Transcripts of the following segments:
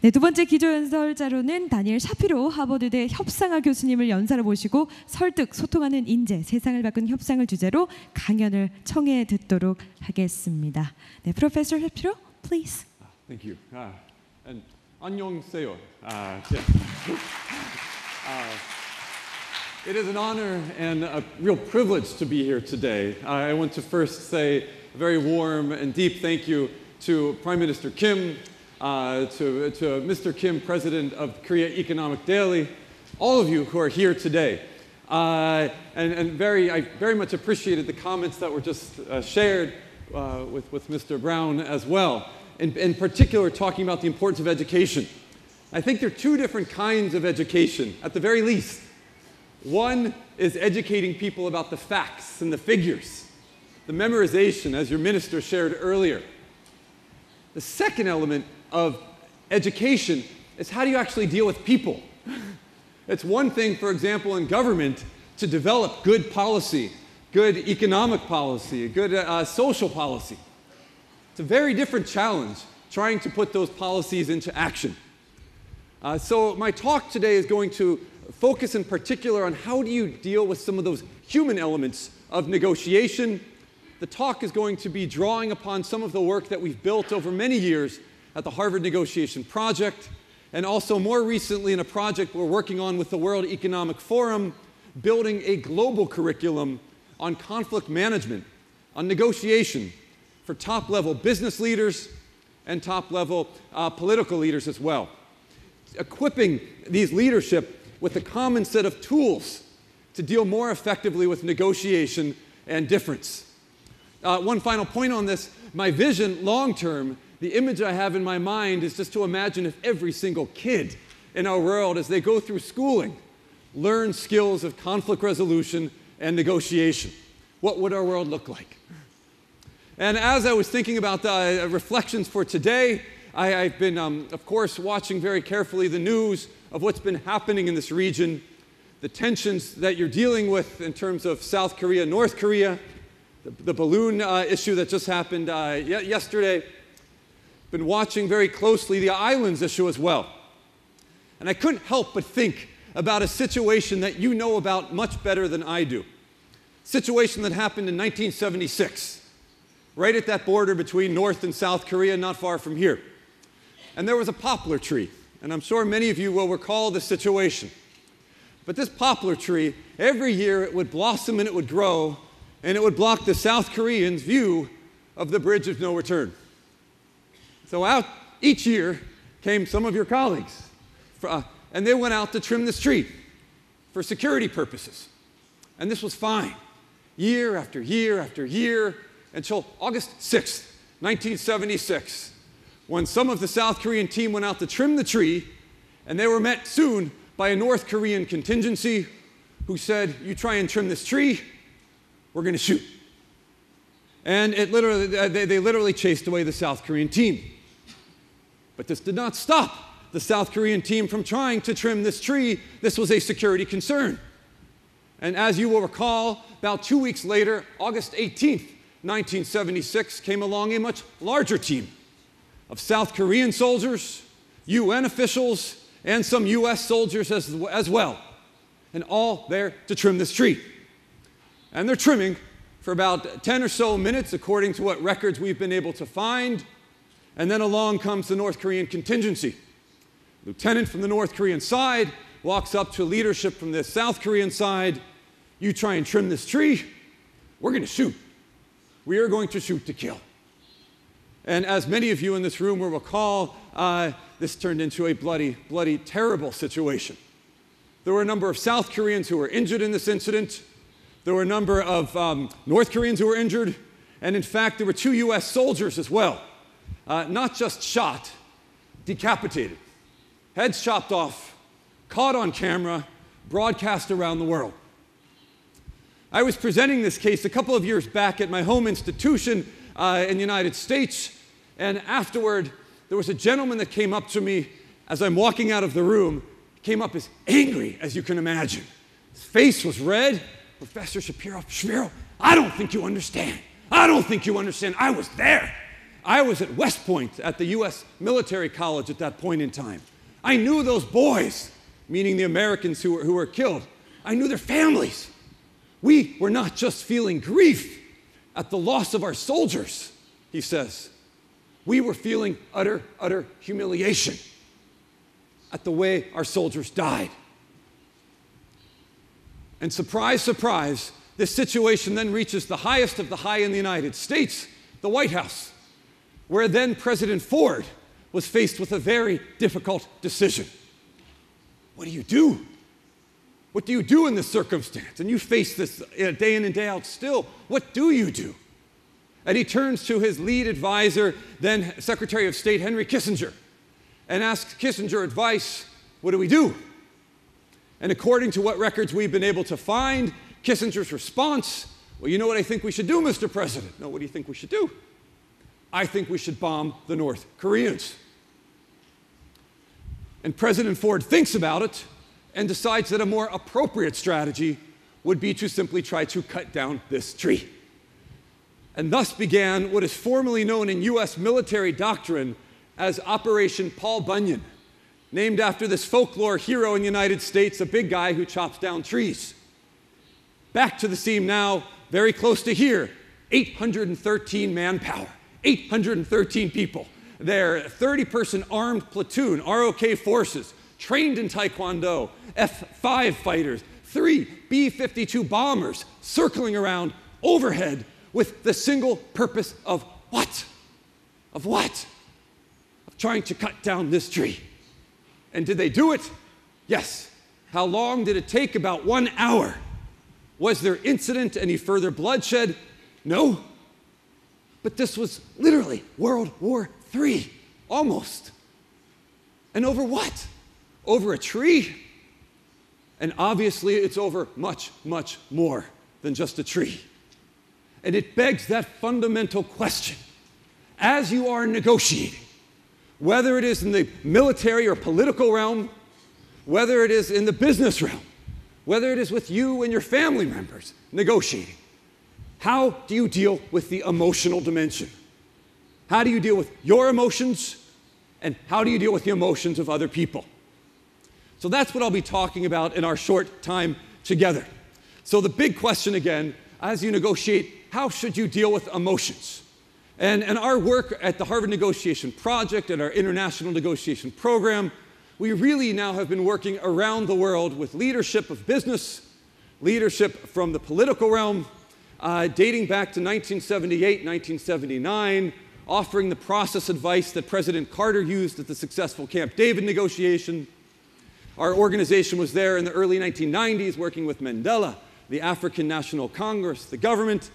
네, 두 번째 기조연설자로는 다니엘 샤피로 하버드대 협상학 교수님을 연사로 모시고 설득, 소통하는 인재, 세상을 바꾼 협상을 주제로 강연을 청해 듣도록 하겠습니다. 네, 프로페서 샤피로, please. Thank you. And 안녕하세요. It is an honor and a real privilege to be here today. I want to first say a very warm and deep thank you to Prime Minister Kim, to Mr. Kim, President of Korea Economic Daily, all of you who are here today. I very much appreciated the comments that were just shared with Mr. Brown as well. In particular, talking about the importance of education. I think there are two different kinds of education, at the very least. One is educating people about the facts and the figures, the memorization, as your minister shared earlier. The second element of education is how do you actually deal with people? It's one thing, for example, in government to develop good policy, good economic policy, good social policy. It's a very different challenge trying to put those policies into action. So my talk today is going to focus in particular on how do you deal with some of those human elements of negotiation. The talk is going to be drawing upon some of the work that we've built over many years at the Harvard Negotiation Project, and also more recently in a project we're working on with the World Economic Forum, building a global curriculum on conflict management, on negotiation for top-level business leaders and top-level political leaders as well. Equipping these leadership with a common set of tools to deal more effectively with negotiation and difference. One final point on this, my vision long-term, the image I have in my mind is just to imagine if every single kid in our world, as they go through schooling, learn skills of conflict resolution and negotiation. What would our world look like? And as I was thinking about the reflections for today, I've been, of course, watching very carefully the news of what's been happening in this region, the tensions that you're dealing with in terms of South Korea, North Korea, the balloon issue that just happened yesterday. Been watching very closely the islands issue as well. And I couldn't help but think about a situation that you know about much better than I do. Situation that happened in 1976, right at that border between North and South Korea, not far from here. And there was a poplar tree, and I'm sure many of you will recall the situation. But this poplar tree, every year it would blossom and it would grow, and it would block the South Koreans' view of the bridge of no return. So out each year came some of your colleagues, and they went out to trim this tree for security purposes. And this was fine, year after year after year, until August 6th, 1976, when some of the South Korean team went out to trim the tree, and they were met soon by a North Korean contingency who said, "You try and trim this tree, we're going to shoot." And they literally chased away the South Korean team. But this did not stop the South Korean team from trying to trim this tree. This was a security concern. And as you will recall, about 2 weeks later, August 18th, 1976, came along a much larger team of South Korean soldiers, UN officials, and some US soldiers as well, and all there to trim this tree. And they're trimming for about 10 or so minutes, according to what records we've been able to find. And then along comes the North Korean contingency. Lieutenant from the North Korean side walks up to leadership from the South Korean side. "You try and trim this tree, we're going to shoot. We are going to shoot to kill." And as many of you in this room will recall, this turned into a bloody, bloody, terrible situation. There were a number of South Koreans who were injured in this incident. There were a number of North Koreans who were injured. And in fact, there were 2 US soldiers as well. Not just shot, decapitated. Heads chopped off, caught on camera, broadcast around the world. I was presenting this case a couple of years back at my home institution in the United States, and afterward, there was a gentleman that came up to me as I'm walking out of the room, came up as angry as you can imagine. His face was red. "Professor Shapiro, I don't think you understand. I don't think you understand. I was there. I was at West Point at the U.S. military college at that point in time. I knew those boys, meaning the Americans who were killed. I knew their families. We were not just feeling grief at the loss of our soldiers, he says. We were feeling utter humiliation at the way our soldiers died. And surprise, surprise, this situation then reaches the highest of the high in the United States, the White House, where then President Ford was faced with a very difficult decision. What do you do? What do you do in this circumstance? And you face this day in and day out still. What do you do? And he turns to his lead advisor, then Secretary of State Henry Kissinger, and asks Kissinger advice. What do we do? And according to what records we've been able to find, Kissinger's response, well, you know what I think we should do, Mr. President? No, what do you think we should do? I think we should bomb the North Koreans. And President Ford thinks about it and decides that a more appropriate strategy would be to simply try to cut down this tree. And thus began what is formally known in U.S. military doctrine as Operation Paul Bunyan, named after this folklore hero in the United States, a big guy who chops down trees. Back to the scene now, very close to here, 813 manpower, 813 people. They're a 30-person armed platoon, ROK forces, trained in Taekwondo, F-5 fighters, 3 B-52 bombers circling around overhead with the single purpose of what? Of what? Of trying to cut down this tree. And did they do it? Yes. How long did it take? About 1 hour. Was there incident, any further bloodshed? No. But this was literally World War III, almost. And over what? Over a tree? And obviously it's over much, much more than just a tree. And it begs that fundamental question. As you are negotiating, whether it is in the military or political realm, whether it is in the business realm, whether it is with you and your family members negotiating, how do you deal with the emotional dimension? How do you deal with your emotions, and how do you deal with the emotions of other people? So that's what I'll be talking about in our short time together. So the big question again, as you negotiate, how should you deal with emotions? And our work at the Harvard Negotiation Project and our international negotiation program, we really now have been working around the world with leadership of business, leadership from the political realm, dating back to 1978, 1979, offering the process advice that President Carter used at the successful Camp David negotiation. Our organization was there in the early 1990s working with Mandela, the African National Congress, the government.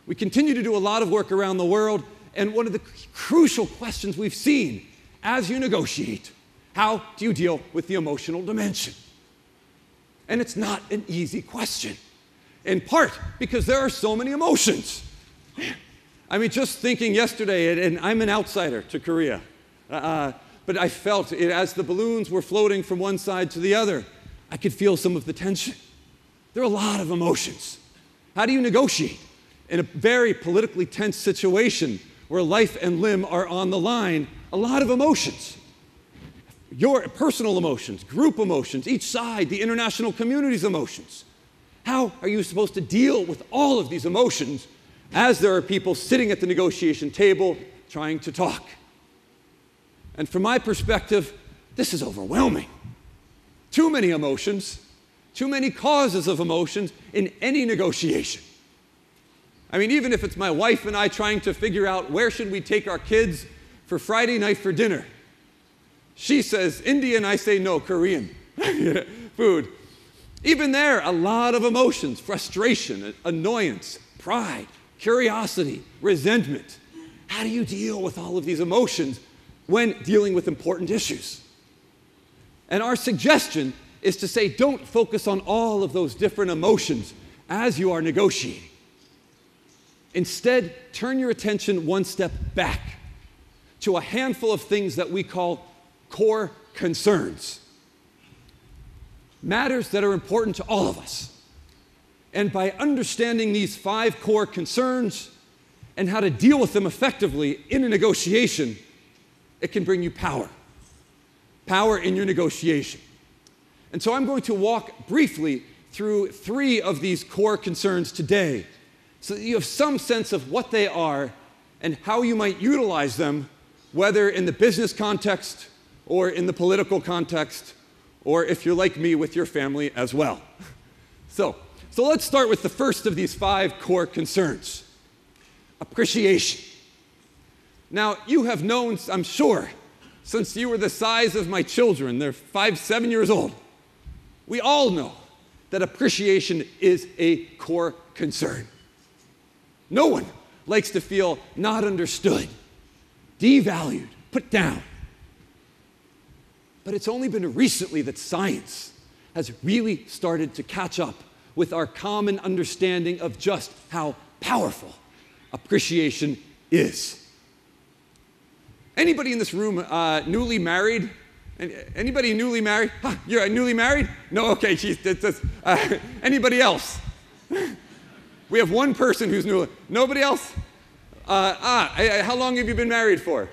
We continue to do a lot of work around the world, and one of the crucial questions we've seen as you negotiate, how do you deal with the emotional dimension? And it's not an easy question, in part because there are so many emotions. I mean, just thinking yesterday, and I'm an outsider to Korea, but I felt it as the balloons were floating from one side to the other. I could feel some of the tension. There are a lot of emotions. How do you negotiate in a very politically tense situation where life and limb are on the line? A lot of emotions. Your personal emotions, group emotions, each side, the international community's emotions. How are you supposed to deal with all of these emotions as there are people sitting at the negotiation table trying to talk? And from my perspective, this is overwhelming. Too many emotions, too many causes of emotions in any negotiation. I mean, even if it's my wife and I trying to figure out where should we take our kids for Friday night for dinner. She says Indian, I say no, Korean food. Even there, a lot of emotions, frustration, annoyance, pride, curiosity, resentment. How do you deal with all of these emotions when dealing with important issues? And our suggestion is to say, don't focus on all of those different emotions as you are negotiating. Instead, turn your attention one step back to a handful of things that we call core concerns. Matters that are important to all of us. And by understanding these 5 core concerns and how to deal with them effectively in a negotiation, it can bring you power. Power in your negotiation. And so I'm going to walk briefly through 3 of these core concerns today so that you have some sense of what they are and how you might utilize them, whether in the business context or in the political context, or if you're like me with your family as well. So let's start with the first of these 5 core concerns. Appreciation. Now, you have known, I'm sure, since you were the size of my children, they're 5, 7 years old, we all know that appreciation is a core concern. No one likes to feel not understood, devalued, put down. But it's only been recently that science has really started to catch up with our common understanding of just how powerful appreciation is. Anybody in this room newly married? Anybody newly married? Huh, you're newly married? No, okay, anybody else? We have one person who's newly. Nobody else? How long have you been married for?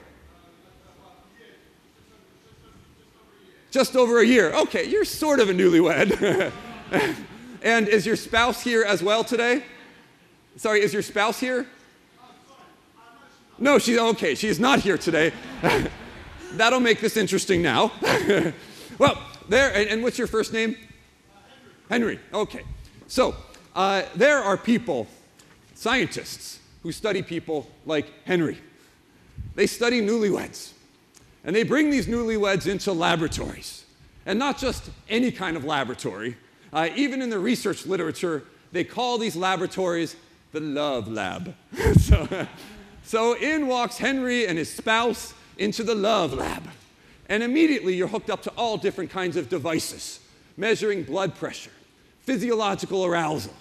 Just over a year. Okay, you're sort of a newlywed. And is your spouse here as well today? Sorry, is your spouse here? No, she's not here today. That'll make this interesting now. Well, and what's your first name? Henry. Okay. So, there are people, scientists, who study people like Henry. They study newlyweds. And they bring these newlyweds into laboratories. And not just any kind of laboratory. Even in the research literature, they call these laboratories the love lab. So in walks Henry and his spouse into the love lab. And immediately you're hooked up to all different kinds of devices, measuring blood pressure, physiological arousal,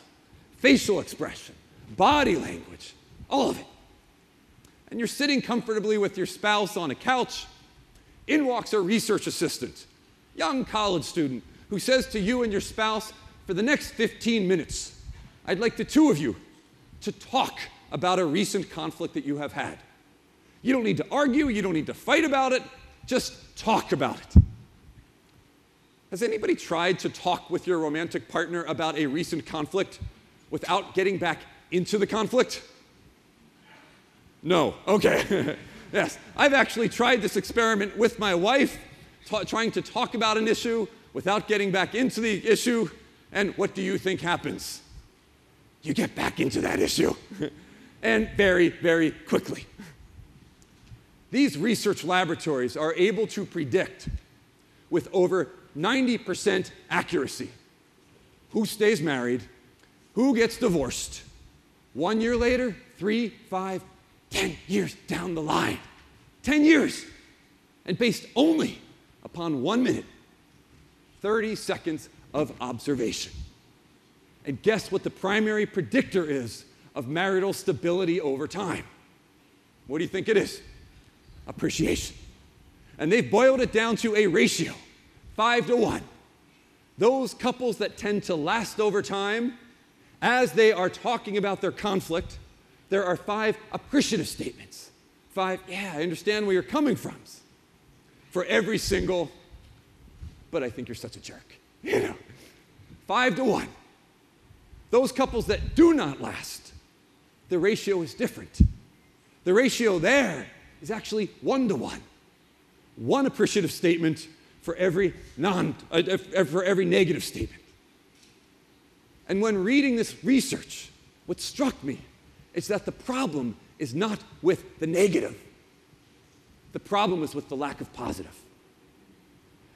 facial expression, body language, all of it. And you're sitting comfortably with your spouse on a couch. In walks a research assistant, young college student, who says to you and your spouse, for the next 15 minutes, I'd like the 2 of you to talk about a recent conflict that you have had. You don't need to argue, you don't need to fight about it, just talk about it. Has anybody tried to talk with your romantic partner about a recent conflict without getting back into the conflict? No, okay. Yes, I've actually tried this experiment with my wife, trying to talk about an issue without getting back into the issue, and what do you think happens? You get back into that issue, and very, very quickly. These research laboratories are able to predict with over 90% accuracy who stays married, who gets divorced, 1 year later, 3, 5, 10 years down the line. 10 years. And based only upon 1 minute, 30 seconds of observation. And guess what the primary predictor is of marital stability over time? What do you think it is? Appreciation. And they've boiled it down to a ratio, 5 to 1. Those couples that tend to last over time, as they are talking about their conflict, there are 5 appreciative statements. 5, yeah, I understand where you're coming from. For every single, but I think you're such a jerk. 5 to 1. Those couples that do not last, the ratio is different. The ratio there is actually 1 to 1. 1 appreciative statement for every negative statement. And when reading this research, what struck me is that the problem is not with the negative. The problem is with the lack of positive.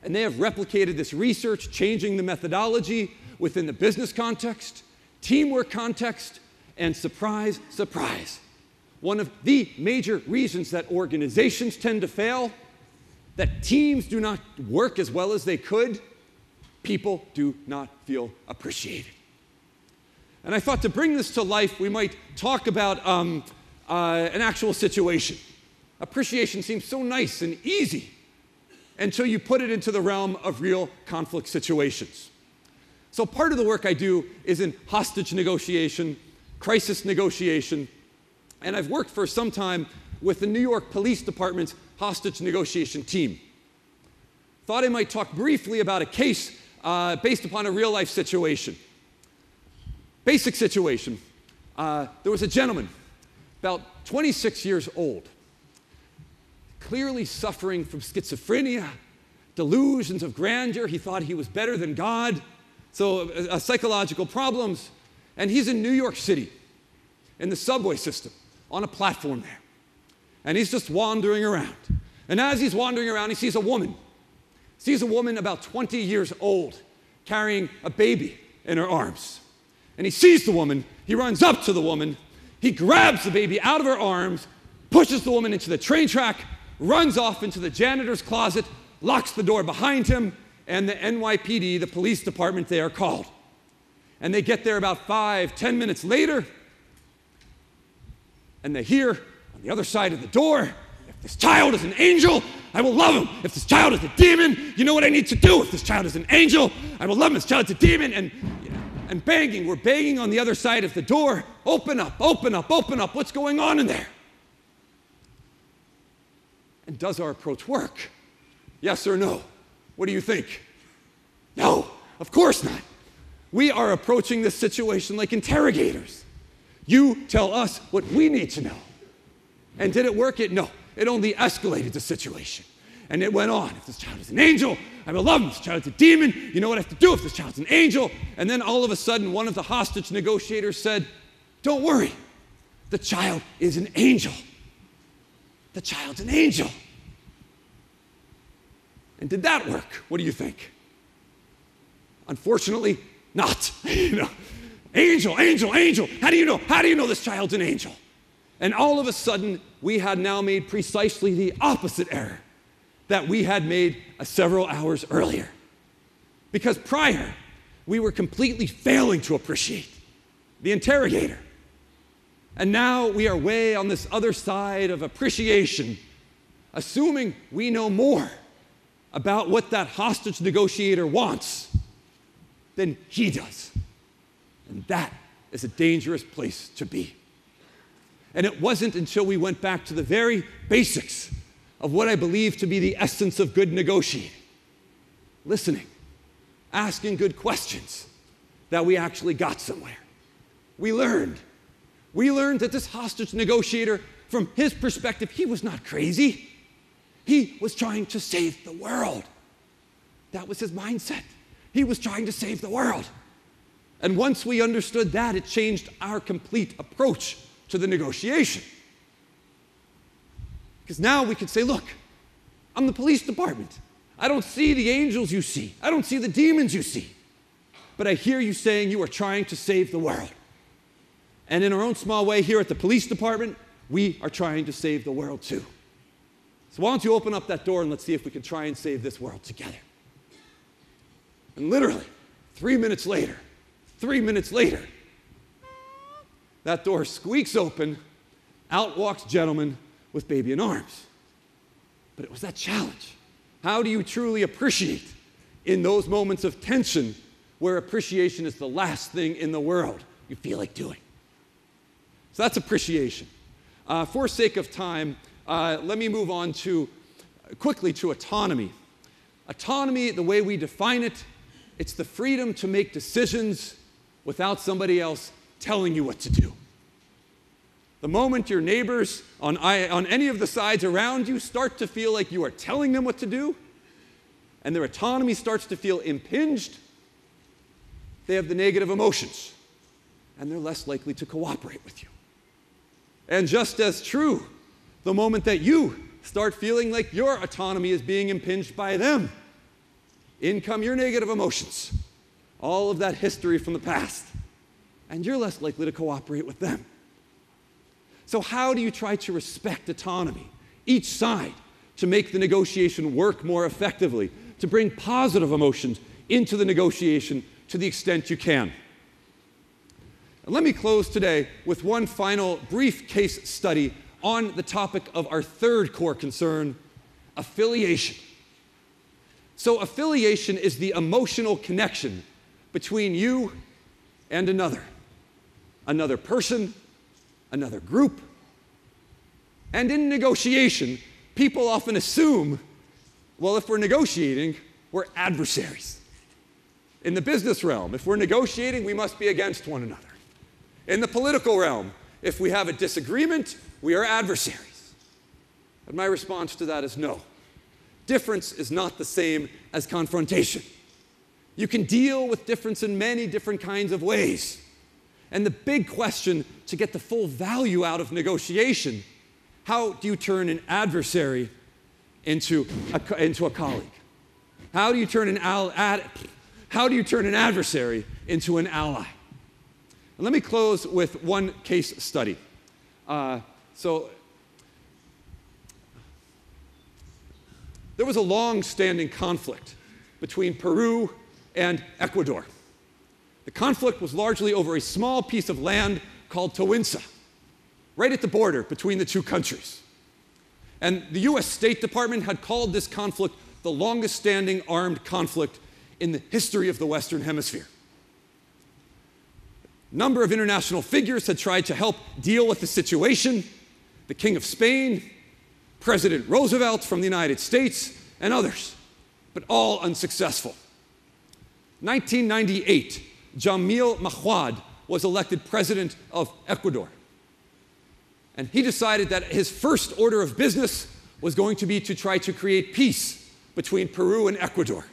And they have replicated this research, changing the methodology within the business context, teamwork context, and surprise, surprise. One of the major reasons that organizations tend to fail, that teams do not work as well as they could, people do not feel appreciated. And I thought to bring this to life, we might talk about an actual situation. Appreciation seems so nice and easy until you put it into the realm of real conflict situations. So part of the work I do is in hostage negotiation, crisis negotiation, and I've worked for some time with the New York Police Department's hostage negotiation team. Thought I might talk briefly about a case based upon a real-life situation. Basic situation. There was a gentleman, about 26 years old, clearly suffering from schizophrenia, delusions of grandeur. He thought he was better than God, so psychological problems. And he's in New York City, in the subway system, on a platform there. And he's just wandering around. And as he's wandering around, he sees a woman. Sees a woman about 20 years old, carrying a baby in her arms. And he sees the woman, he runs up to the woman, he grabs the baby out of her arms, pushes the woman into the train track, runs off into the janitor's closet, locks the door behind him, and the NYPD, the police department, they are called. And they get there about 5-10 minutes later, and they hear on the other side of the door, if this child is an angel, I will love him. If this child is a demon, you know what I need to do. If this child is an angel, I will love him. If this child is a demon, and banging, we're banging on the other side of the door. Open up, open up, open up. What's going on in there? And does our approach work? Yes or no? What do you think? No, of course not. We are approaching this situation like interrogators. You tell us what we need to know. And did it work? No. It only escalated the situation. And it went on. If this child is an angel, I will love him. If this child is a demon, you know what I have to do if this child is an angel. And then all of a sudden, one of the hostage negotiators said, don't worry, the child is an angel. The child's an angel. And did that work? What do you think? Unfortunately, not. Angel, angel, angel. How do you know? How do you know this child's an angel? And all of a sudden, we had now made precisely the opposite error that we had made several hours earlier. Because prior, we were completely failing to appreciate the interrogator. And now we are way on this other side of appreciation, assuming we know more about what that hostage negotiator wants than he does. And that is a dangerous place to be. And it wasn't until we went back to the very basics of what I believe to be the essence of good negotiating, listening, asking good questions, that we actually got somewhere. We learned that this hostage negotiator, from his perspective, he was not crazy. He was trying to save the world. That was his mindset. He was trying to save the world. And once we understood that, it changed our complete approach to the negotiation. Because now we could say, look, I'm the police department. I don't see the angels you see. I don't see the demons you see. But I hear you saying you are trying to save the world. And in our own small way here at the police department, we are trying to save the world too. So why don't you open up that door and let's see if we can try and save this world together. And literally, 3 minutes later, that door squeaks open, out walks gentleman with baby in arms. But it was that challenge. How do you truly appreciate in those moments of tension where appreciation is the last thing in the world you feel like doing? So that's appreciation. For sake of time, let me move on quickly to autonomy. Autonomy, the way we define it, it's the freedom to make decisions without somebody else telling you what to do. The moment your neighbors on any of the sides around you start to feel like you are telling them what to do, and their autonomy starts to feel impinged, they have the negative emotions, and they're less likely to cooperate with you. And just as true, the moment that you start feeling like your autonomy is being impinged by them, in come your negative emotions, all of that history from the past, and you're less likely to cooperate with them. So how do you try to respect autonomy, each side, to make the negotiation work more effectively, to bring positive emotions into the negotiation to the extent you can? And let me close today with one final brief case study on the topic of our third core concern, affiliation. So affiliation is the emotional connection between you and another person, another group, And in negotiation, people often assume, well, if we're negotiating, we're adversaries. In the business realm, if we're negotiating, we must be against one another. In the political realm, if we have a disagreement, we are adversaries. And my response to that is no. Difference is not the same as confrontation. You can deal with difference in many different kinds of ways. And the big question to get the full value out of negotiation, how do you turn an adversary into a colleague? How do you turn an adversary into an ally? And let me close with one case study. So there was a long-standing conflict between Peru and Ecuador. The conflict was largely over a small piece of land called Tawinsa, right at the border between the two countries. And the US State Department had called this conflict the longest-standing armed conflict in the history of the Western Hemisphere. A number of international figures had tried to help deal with the situation: the King of Spain, President Roosevelt from the United States, and others, but all unsuccessful. 1998, Jamil Mahuad was elected president of Ecuador. And he decided that his first order of business was going to be to try to create peace between Peru and Ecuador.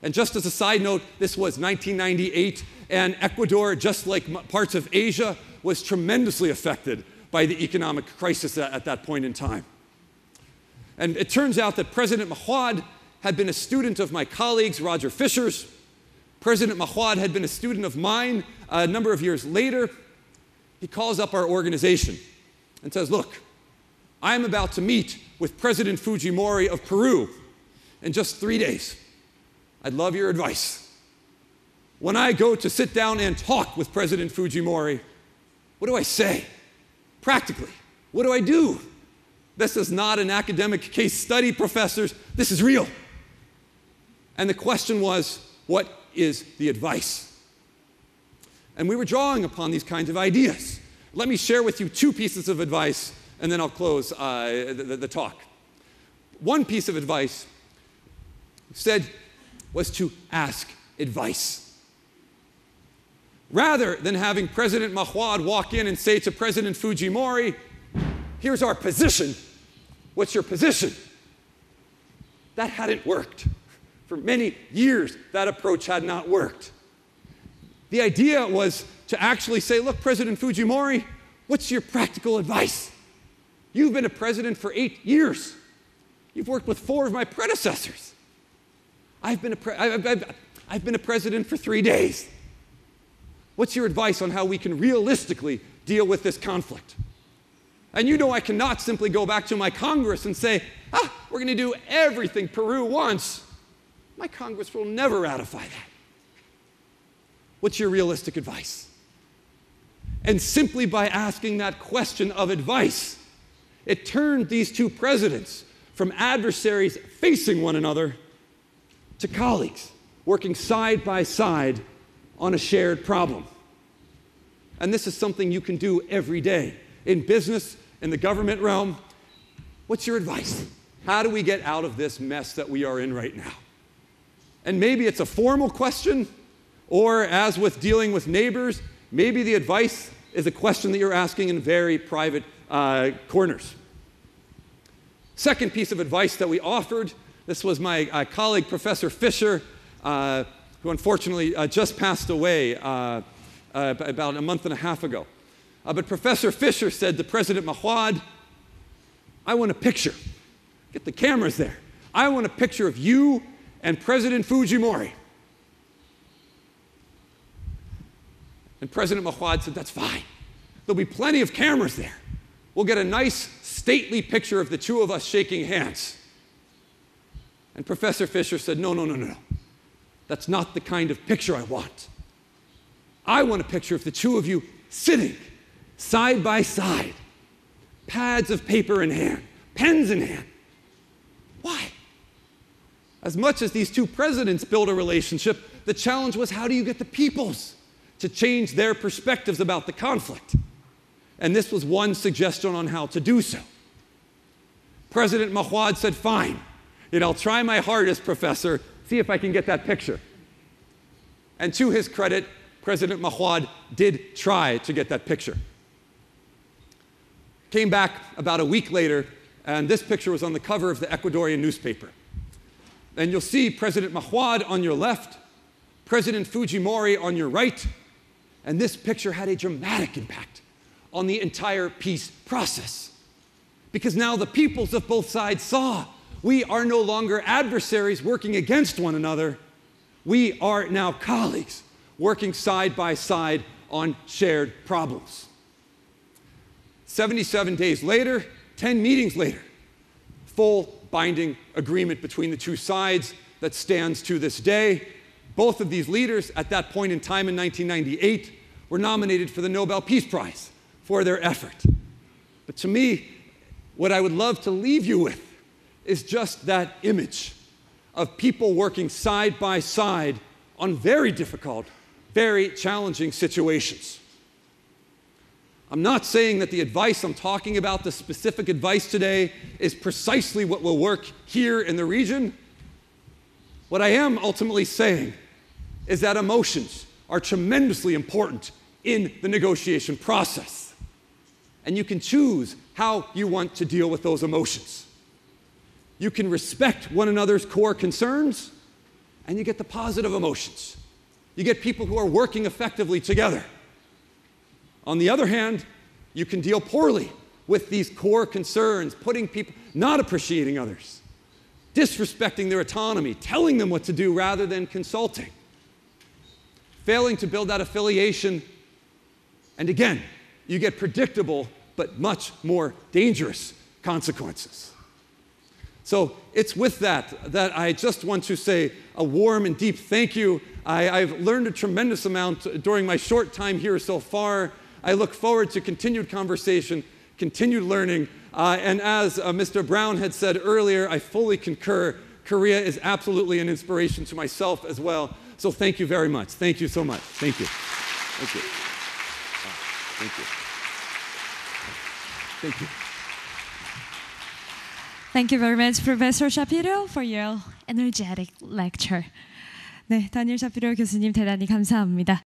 And just as a side note, this was 1998, and Ecuador, just like parts of Asia, was tremendously affected by the economic crisis at that point in time. And it turns out that President Mahuad had been a student of my colleagues, Roger Fisher's. President Mahuad had been a student of mine a number of years later. He calls up our organization and says, look, I'm about to meet with President Fujimori of Peru in just 3 days. I'd love your advice. When I go to sit down and talk with President Fujimori, what do I say? Practically, what do I do? This is not an academic case study, professors. This is real. And the question was, what is the advice? And we were drawing upon these kinds of ideas. Let me share with you 2 pieces of advice, and then I'll close the talk. One piece of advice was to ask advice. Rather than having President Mahuad walk in and say to President Fujimori, here's our position, what's your position? That hadn't worked. For many years, that approach had not worked. The idea was to actually say, look, President Fujimori, what's your practical advice? You've been a president for 8 years. You've worked with 4 of my predecessors. I've been a president for 3 days. What's your advice on how we can realistically deal with this conflict? And you know I cannot simply go back to my Congress and say, we're going to do everything Peru wants. My Congress will never ratify that. What's your realistic advice? And simply by asking that question of advice, it turned these 2 presidents from adversaries facing one another to colleagues, working side by side on a shared problem. And this is something you can do every day in business, in the government realm. What's your advice? How do we get out of this mess that we are in right now? And maybe it's a formal question, or as with dealing with neighbors, maybe the advice is a question that you're asking in very private corners. Second piece of advice that we offered, this was my colleague, Professor Fisher, who unfortunately just passed away about a month and a half ago. But Professor Fisher said to President Mahuad, I want a picture. Get the cameras there. I want a picture of you and President Fujimori. And President Mahuad said, that's fine. There'll be plenty of cameras there. We'll get a nice, stately picture of the 2 of us shaking hands. And Professor Fisher said, no. That's not the kind of picture I want. I want a picture of the 2 of you sitting side by side, pads of paper in hand, pens in hand. Why? As much as these 2 presidents build a relationship, the challenge was, how do you get the peoples to change their perspectives about the conflict? And this was one suggestion on how to do so. President Mahmoud said, fine, I'll try my hardest, Professor, see if I can get that picture. And to his credit, President Mahmoud did try to get that picture. Came back about a week later, and this picture was on the cover of the Ecuadorian newspaper. And you'll see President Mahmoud on your left, President Fujimori on your right, and this picture had a dramatic impact on the entire peace process. Because now the peoples of both sides saw we are no longer adversaries working against one another. We are now colleagues working side by side on shared problems. 77 days later, 10 meetings later, full binding agreement between the two sides that stands to this day. Both of these leaders at that point in time in 1998 were nominated for the Nobel Peace Prize for their effort. But to me, what I would love to leave you with is just that image of people working side by side on very difficult, very challenging situations. I'm not saying that the advice I'm talking about, the specific advice today, is precisely what will work here in the region. What I am ultimately saying is that emotions are tremendously important in the negotiation process. And you can choose how you want to deal with those emotions. You can respect one another's core concerns, and you get the positive emotions. You get people who are working effectively together. On the other hand, you can deal poorly with these core concerns, putting people, not appreciating others, disrespecting their autonomy, telling them what to do rather than consulting, failing to build that affiliation, and again, you get predictable but much more dangerous consequences. So it's with that I just want to say a warm and deep thank you. I've learned a tremendous amount during my short time here so far. I look forward to continued conversation, continued learning, and as Mr. Brown had said earlier, I fully concur. Korea is absolutely an inspiration to myself as well. So thank you very much. Thank you so much. Thank you. Thank you. Thank you. Thank you. Thank you very much, Professor Shapiro, for your energetic lecture. 네, 다니엘 샤피로 교수님 대단히 감사합니다.